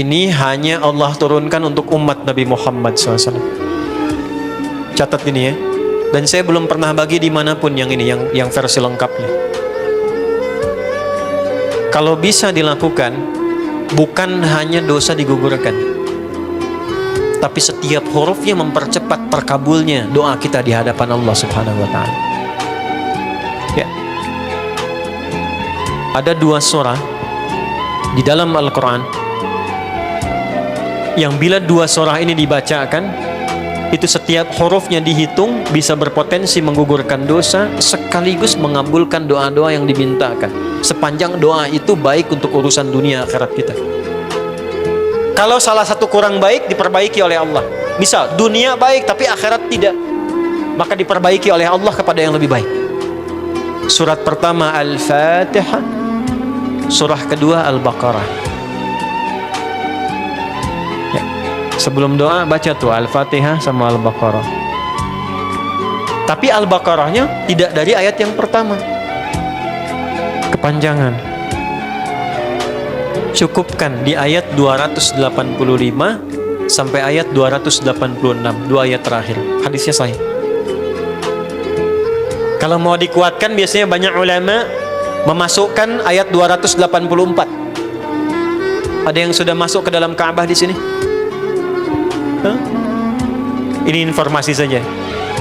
Ini hanya Allah turunkan untuk umat Nabi Muhammad SAW. Catat ini ya. Dan saya belum pernah bagi dimanapun yang ini, yang versi lengkapnya. Kalau bisa dilakukan, bukan hanya dosa digugurkan, tapi setiap hurufnya mempercepat terkabulnya doa kita di hadapan Allah Subhanahu wa Ta'ala. Ya. Ada 2 surah di dalam Al-Quran yang bila 2 surah ini dibacakan, itu setiap hurufnya dihitung bisa berpotensi menggugurkan dosa sekaligus mengabulkan doa-doa yang dimintakan, sepanjang doa itu baik untuk urusan dunia akhirat kita. Kalau salah satu kurang baik, diperbaiki oleh Allah. Misal dunia baik tapi akhirat tidak, maka diperbaiki oleh Allah kepada yang lebih baik. Surat pertama Al-Fatihah, surah kedua Al-Baqarah. Sebelum doa baca tuh Al-Fatihah sama Al-Baqarah. Tapi Al-Baqarahnya tidak dari ayat yang pertama, kepanjangan. Cukupkan di ayat 285 sampai ayat 286, 2 ayat terakhir. Hadisnya sahih. Kalau mau dikuatkan, biasanya banyak ulama memasukkan ayat 284. Ada yang sudah masuk ke dalam Ka'bah di sini? Ini informasi saja.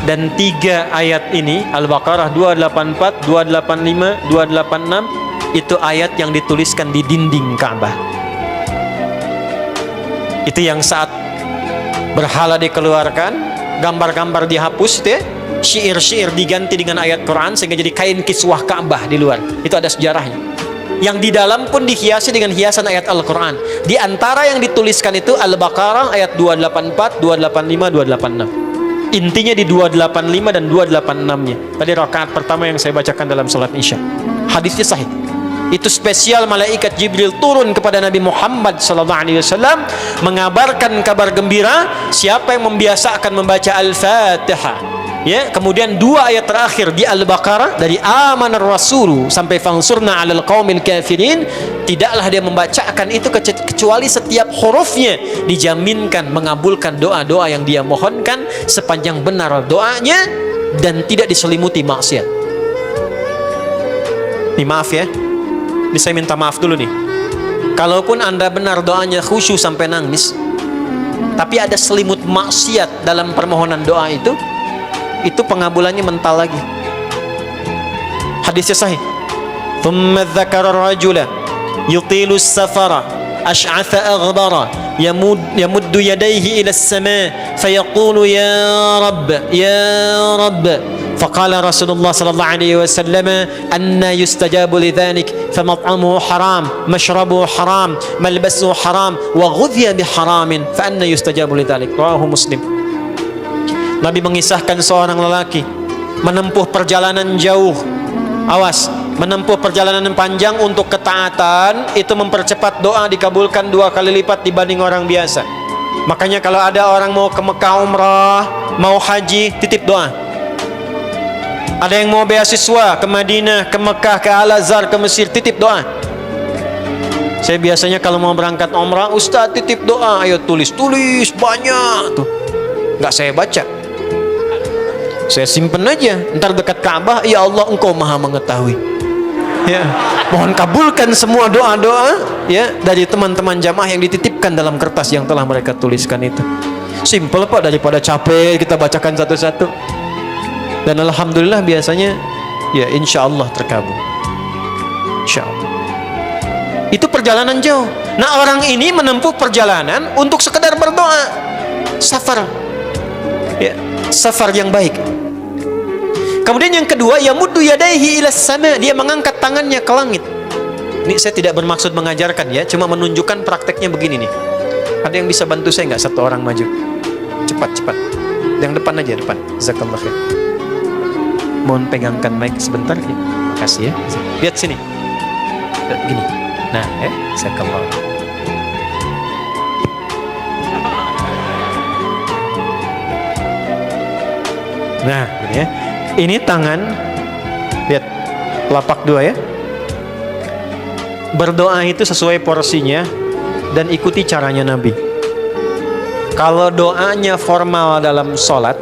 Dan 3 ayat ini, Al-Baqarah 284, 285, 286, itu ayat yang dituliskan di dinding Ka'bah. Itu yang saat berhala dikeluarkan, gambar-gambar dihapus, itu ya, syair-syair diganti dengan ayat Quran sehingga jadi kain kiswah Ka'bah di luar. Itu ada sejarahnya. Yang di dalam pun dihiasi dengan hiasan ayat Al-Quran. Di antara yang dituliskan itu Al-Baqarah ayat 284, 285, 286. Intinya di 285 dan 286-nya. Tadi rakaat pertama yang saya bacakan dalam salat Isya. Hadisnya sahih. Itu spesial malaikat Jibril turun kepada Nabi Muhammad SAW mengabarkan kabar gembira siapa yang membiasakan membaca Al-Fatihah. Ya, kemudian 2 ayat terakhir di Al-Baqarah dari amanar rasulu sampai fangsurna 'alal qaumil kafirin, tidaklah dia membacakan itu kecuali setiap hurufnya dijaminkan mengabulkan doa-doa yang dia mohonkan sepanjang benar doanya dan tidak diselimuti maksiat. Nih maaf ya. Ini saya minta maaf dulu nih. Kalaupun Anda benar doanya khusyuk sampai nangis, tapi ada selimut maksiat dalam permohonan doa itu pengabulannya mental lagi. Hadisnya sahih. Thumma dzakara ar-rajula yutilu as-safara ash'atha aghdara yamuddu yadayhi ila as-samaa fayaqulu ya rabb faqala Rasulullah sallallahu alaihi wasallam anna yustajabu lidzalik famat'amuhu haram mashrabuhu haram malbasuhu haram wa ghudhiya biharamin fa anna yustajabu lidzalik. Rawahu Muslim. Nabi mengisahkan seorang lelaki menempuh perjalanan jauh. Awas, menempuh perjalanan panjang untuk ketaatan itu mempercepat doa dikabulkan 2 kali lipat dibanding orang biasa. Makanya kalau ada orang mau ke Mekah umrah, mau haji, titip doa. Ada yang mau beasiswa ke Madinah, ke Mekah, ke Al-Azhar, ke Mesir, titip doa. Saya biasanya kalau mau berangkat umrah, Ustaz titip doa, ayo tulis banyak tuh. Nggak saya baca. Saya simpen aja, ntar dekat Ka'bah, ya Allah engkau maha mengetahui. Ya, mohon kabulkan semua doa-doa ya dari teman-teman jamaah yang dititipkan dalam kertas yang telah mereka tuliskan itu. Simple Pak, daripada capek kita bacakan satu-satu. Dan alhamdulillah biasanya ya insya Allah terkabul. Insya Allah. Itu perjalanan jauh. Nah orang ini menempuh perjalanan untuk sekedar berdoa. Safar. Ya, safar yang baik. Kemudian yang kedua, yamuddu yadayhi ilas sama, dia mengangkat tangannya ke langit. Ini saya tidak bermaksud mengajarkan ya, cuma menunjukkan prakteknya begini nih. Ada yang bisa bantu saya nggak? 1 orang maju. Cepat. Yang depan aja, depan. Jazakallah khair. Mohon pegangkan mic sebentar ya. Makasih ya. Lihat sini. Gini. Nah, jazakallah. Nah, ini ya. Ini tangan, lihat, telapak 2 ya. Berdoa itu sesuai porsinya. dan ikuti caranya Nabi. Kalau doanya formal dalam sholat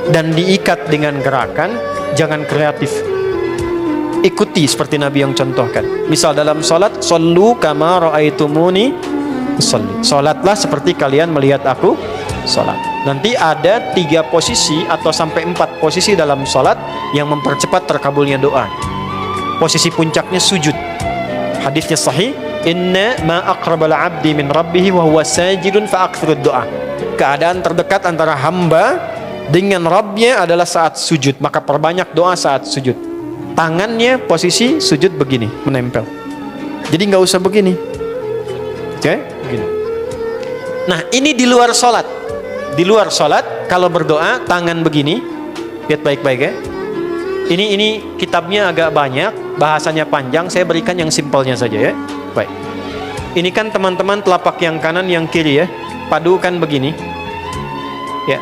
dan diikat dengan gerakan, jangan kreatif. Ikuti seperti Nabi yang contohkan. Misal dalam sholat, shollu kama ra'aitumuni usolli. Sholatlah seperti kalian melihat aku sholat. Nanti ada 3 posisi atau sampai 4 posisi dalam sholat yang mempercepat terkabulnya doa. Posisi puncaknya sujud. Hadisnya sahih, inna ma aqrabal abdi min rabbihi wa huwa sajidun fa aktsirud doa. Keadaan terdekat antara hamba dengan Rabbnya adalah saat sujud, maka perbanyak doa saat sujud. Tangannya posisi sujud begini, menempel. Jadi nggak usah begini. Oke, begini. Nah, ini di luar sholat. Di luar sholat, kalau berdoa tangan begini. Lihat baik-baik ya. Ini kitabnya agak banyak, bahasanya panjang. Saya berikan yang simpelnya saja ya. Baik. Ini kan teman-teman telapak yang kanan, yang kiri ya. Padukan begini. Ya.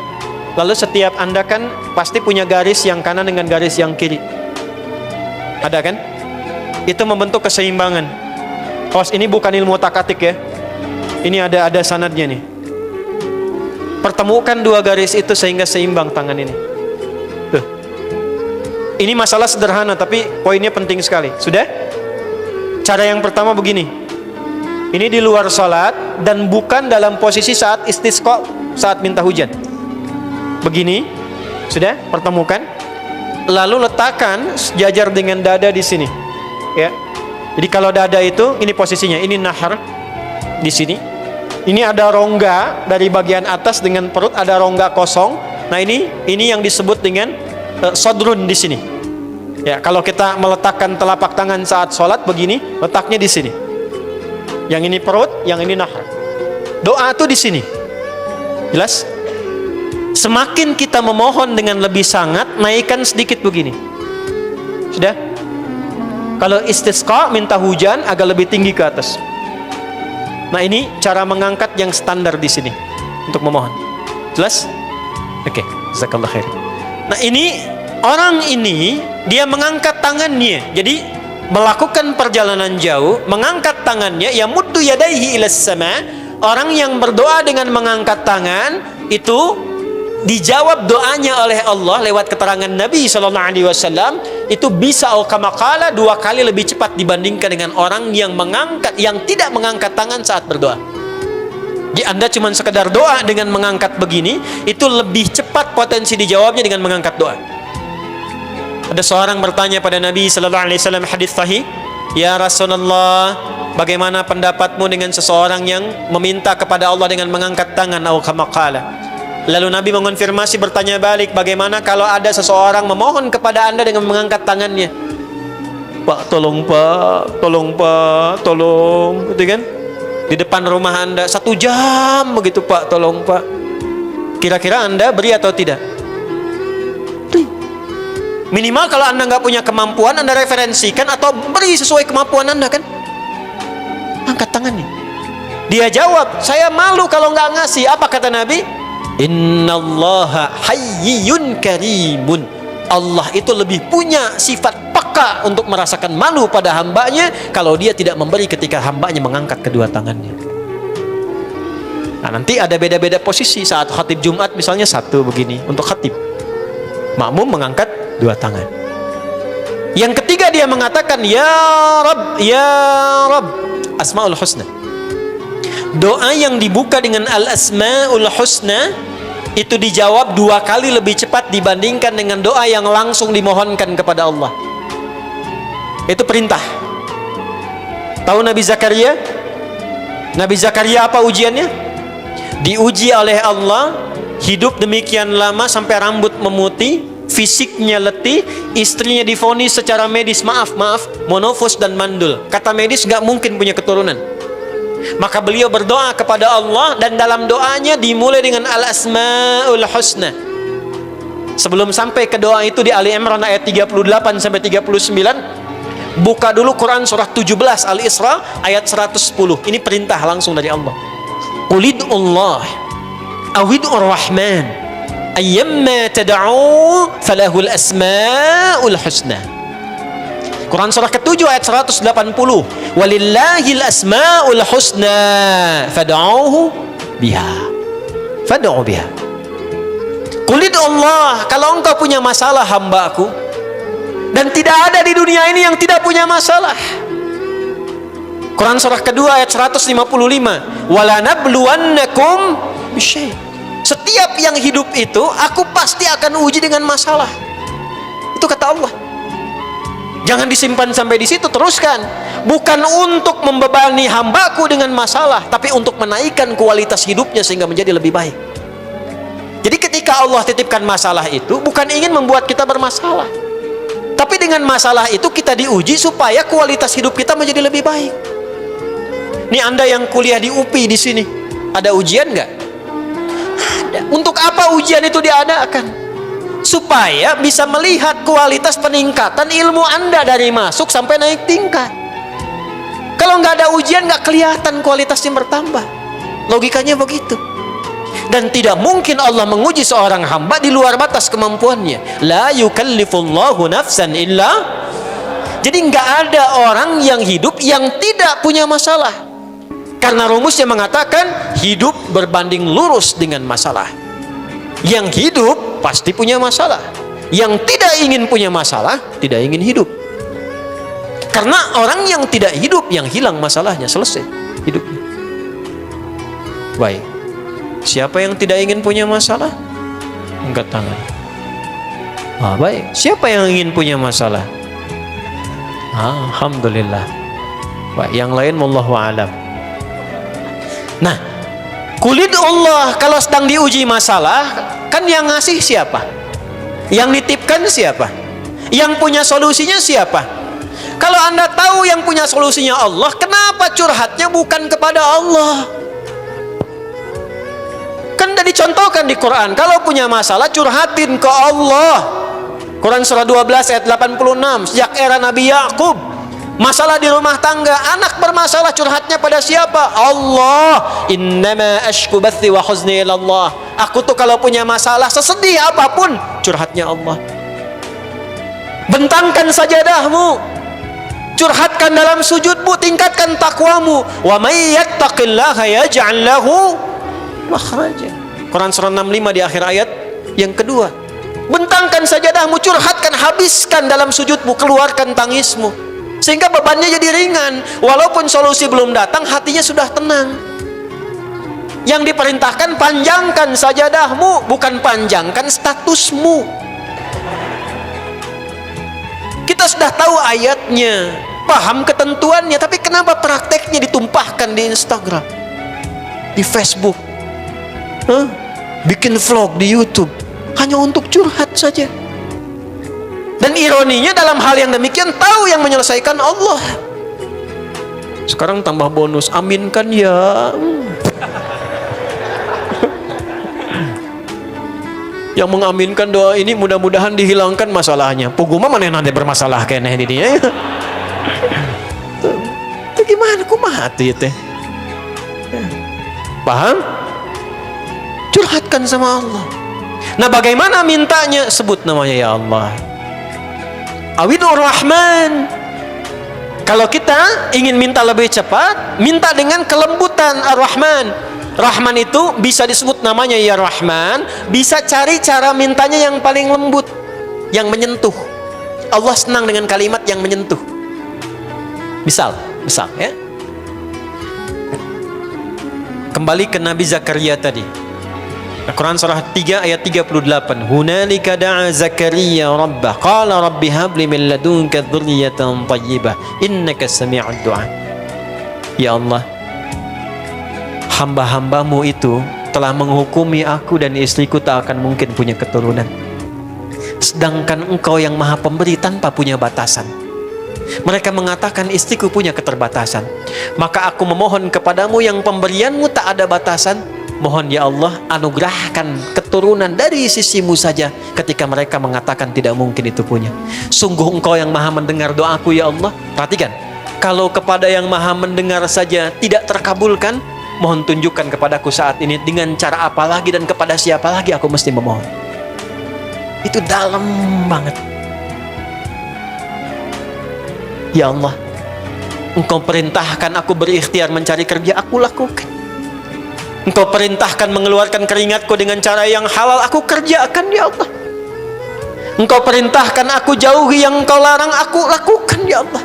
Lalu setiap Anda kan pasti punya garis yang kanan dengan garis yang kiri. Ada kan? Itu membentuk keseimbangan. Kos ini bukan ilmu otak-atik ya. Ini ada sanadnya nih. Pertemukan 2 garis itu sehingga seimbang tangan ini. Tuh. Ini masalah sederhana tapi poinnya penting sekali. Sudah? Cara yang pertama begini. Ini di luar sholat dan bukan dalam posisi saat istisqa, saat minta hujan. Begini. Sudah? Pertemukan. Lalu letakkan sejajar dengan dada di sini. Ya. Jadi kalau dada itu ini posisinya, ini nahar di sini. Ini ada rongga dari bagian atas dengan perut, ada rongga kosong. Nah, ini yang disebut dengan sodrun di sini. Ya, kalau kita meletakkan telapak tangan saat sholat begini, letaknya di sini. Yang ini perut, yang ini nahar. Doa itu di sini. Jelas? Semakin kita memohon dengan lebih sangat, naikkan sedikit begini. Sudah? Kalau istisqa, minta hujan, agak lebih tinggi ke atas. Nah, ini cara mengangkat yang standar di sini untuk memohon. Jelas? Oke, jazakallah khair. Nah, ini orang ini dia mengangkat tangannya. Jadi melakukan perjalanan jauh, mengangkat tangannya, ya muddu yadaihi ilas sama. Orang yang berdoa dengan mengangkat tangan itu dijawab doanya oleh Allah lewat keterangan Nabi SAW, itu bisa kama qala 2 kali lebih cepat dibandingkan dengan orang yang tidak mengangkat tangan saat berdoa. Jadi Anda cuma sekedar doa dengan mengangkat begini, itu lebih cepat potensi dijawabnya dengan mengangkat doa. Ada seorang bertanya pada Nabi SAW, hadis sahih, ya Rasulullah, bagaimana pendapatmu dengan seseorang yang meminta kepada Allah dengan mengangkat tangan, atau kama qala? Lalu Nabi mengonfirmasi, bertanya balik, bagaimana kalau ada seseorang memohon kepada Anda dengan mengangkat tangannya? Pak, tolong Pak, tolong Pak, tolong, gitu kan? Di depan rumah Anda 1 jam begitu, Pak, tolong Pak. Kira-kira Anda beri atau tidak? Minimal kalau Anda nggak punya kemampuan, Anda referensikan atau beri sesuai kemampuan Anda kan? Angkat tangannya. Dia jawab, saya malu kalau nggak ngasih. Apa kata Nabi? Innallaha hayyun karimun. Allah itu lebih punya sifat peka untuk merasakan malu pada hambanya kalau dia tidak memberi ketika hambanya mengangkat kedua tangannya. Nah, nanti ada beda-beda posisi. Saat khatib Jumat misalnya 1 begini untuk khatib, makmum mengangkat 2 tangan. Yang ketiga dia mengatakan ya Rabb, ya Rabb, Asmaul Husna. Doa yang dibuka dengan Al-Asmaul Husna itu dijawab 2 kali lebih cepat dibandingkan dengan doa yang langsung dimohonkan kepada Allah. Itu perintah. Tahu Nabi Zakaria? Nabi Zakaria apa ujiannya? Diuji oleh Allah, hidup demikian lama sampai rambut memutih, fisiknya letih, istrinya divonis secara medis, maaf, monofos dan mandul. Kata medis gak mungkin punya keturunan. Maka beliau berdoa kepada Allah dan dalam doanya dimulai dengan Al-Asmaul Husna. Sebelum sampai ke doa itu di Ali Imran ayat 38 sampai 39, buka dulu Quran surah 17 Al-Isra ayat 110. Ini perintah langsung dari Allah. Qulidullah awidur rahman ayyamma tad'u falahul asmaul husna. Quran surah ke-7 ayat 180. Walillahil asmaul husna fad'uhu biha. Fad'u biha. Qul Allah, kalau engkau punya masalah hambaku, dan tidak ada di dunia ini yang tidak punya masalah. Quran surah kedua ayat 155. Walanabluwannakum bisyai'. Setiap yang hidup itu aku pasti akan uji dengan masalah. Itu kata Allah. Jangan disimpan sampai di situ, teruskan. Bukan untuk membebani hambaku dengan masalah, tapi untuk menaikkan kualitas hidupnya sehingga menjadi lebih baik. Jadi ketika Allah titipkan masalah itu bukan ingin membuat kita bermasalah, tapi dengan masalah itu kita diuji supaya kualitas hidup kita menjadi lebih baik. Ini Anda yang kuliah di UPI di sini, ada ujian nggak? Ada. Untuk apa ujian itu diadakan? Supaya bisa melihat kualitas peningkatan ilmu Anda dari masuk sampai naik tingkat. Kalau nggak ada ujian, nggak kelihatan kualitasnya bertambah. Logikanya begitu. Dan tidak mungkin Allah menguji seorang hamba di luar batas kemampuannya. La yukallifullahu nafsan illa. Jadi nggak ada orang yang hidup yang tidak punya masalah. Karena rumusnya mengatakan hidup berbanding lurus dengan masalah. Yang hidup pasti punya masalah. Yang tidak ingin punya masalah, tidak ingin hidup. Karena orang yang tidak hidup, yang hilang masalahnya, selesai hidupnya. Baik. Siapa yang tidak ingin punya masalah? Angkat tangan. Baik. Siapa yang ingin punya masalah? Alhamdulillah. Baik. Yang lain wallahu a'lam. Nah, kulit Allah kalau sedang diuji masalah, kan yang ngasih siapa? Yang nitipkan siapa? Yang punya solusinya siapa? Kalau Anda tahu yang punya solusinya Allah, kenapa curhatnya bukan kepada Allah? Kan sudah dicontohkan di Quran, kalau punya masalah curhatin ke Allah. Quran surah 12 ayat 86. Sejak era Nabi Yakub, masalah di rumah tangga, anak bermasalah, curhatnya pada siapa? Allah. Innama ashku bathi wa huzni ila Allah. Aku tuh kalau punya masalah, sesedih apapun, curhatnya Allah. Bentangkan sajadahmu, curhatkan dalam sujudmu, tingkatkan takwamu. Wa may yattaqillaha yaj'al lahu makhraja. Quran surah 65 di akhir ayat yang kedua. Bentangkan sajadahmu, curhatkan, habiskan dalam sujudmu, keluarkan tangismu, sehingga bebannya jadi ringan. Walaupun solusi belum datang, hatinya sudah tenang. Yang diperintahkan panjangkan sajadahmu, bukan panjangkan statusmu. Kita sudah tahu ayatnya, paham ketentuannya, tapi kenapa prakteknya ditumpahkan di Instagram, di Facebook, bikin vlog di YouTube, hanya untuk curhat saja. Dan ironinya dalam hal yang demikian tahu yang menyelesaikan Allah. Sekarang tambah bonus, aminkan ya. Yang mengaminkan doa ini mudah-mudahan dihilangkan masalahnya. Puguma mana yang nanti bermasalah kayaknya di dia. Itu gimana kumaha hati teh? Paham? Curhatkan sama Allah. Nah, bagaimana mintanya? Sebut namanya ya Allah. Awidur Rahman. Kalau kita ingin minta lebih cepat, minta dengan kelembutan Ar-Rahman. Rahman itu bisa disebut namanya ya Rahman, bisa cari cara mintanya yang paling lembut, yang menyentuh. Allah senang dengan kalimat yang menyentuh. Misal ya. Kembali ke Nabi Zakaria tadi. Quran surah 3 ayat 38. Hunalika da'a Zakaria rabbah qala rabbi habli min ladunka dzurriyyatan thayyibah innaka sami'ud du'a. Ya Allah, hamba-hambamu itu telah menghukumi aku dan istriku tak akan mungkin punya keturunan. Sedangkan engkau yang maha pemberi tanpa punya batasan. Mereka mengatakan istriku punya keterbatasan. Maka aku memohon kepadamu yang pemberianmu tak ada batasan. Mohon ya Allah, anugerahkan keturunan dari sisimu saja ketika mereka mengatakan tidak mungkin itu punya. Sungguh engkau yang maha mendengar doaku ya Allah. Perhatikan, kalau kepada yang maha mendengar saja tidak terkabulkan, mohon tunjukkan kepadaku saat ini dengan cara apa lagi dan kepada siapa lagi aku mesti memohon. Itu dalam banget. Ya Allah, Engkau perintahkan aku berikhtiar mencari kerja, aku lakukan. Engkau perintahkan mengeluarkan keringatku dengan cara yang halal, aku kerjakan ya Allah. Engkau perintahkan aku jauhi yang Engkau larang, aku lakukan ya Allah.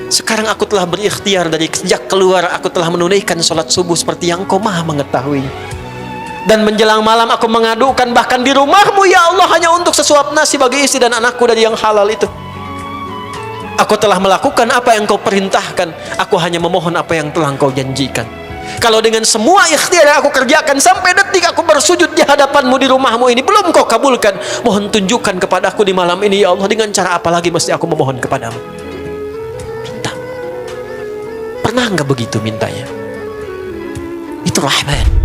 Sekarang aku telah berikhtiar, dari sejak keluar aku telah menunaikan sholat subuh seperti yang Engkau maha mengetahui. Dan menjelang malam aku mengadukan bahkan di rumahmu ya Allah, hanya untuk sesuap nasi bagi istri dan anakku dari yang halal itu. Aku telah melakukan apa yang Engkau perintahkan, aku hanya memohon apa yang telah Engkau janjikan. Kalau dengan semua ikhtiar yang aku kerjakan sampai detik aku bersujud di hadapanmu di rumahmu ini belum Kau kabulkan, mohon tunjukkan kepadaku di malam ini ya Allah, dengan cara apa lagi mesti aku memohon kepadamu. Minta. Pernah nggak begitu mintanya? Itu Rahman.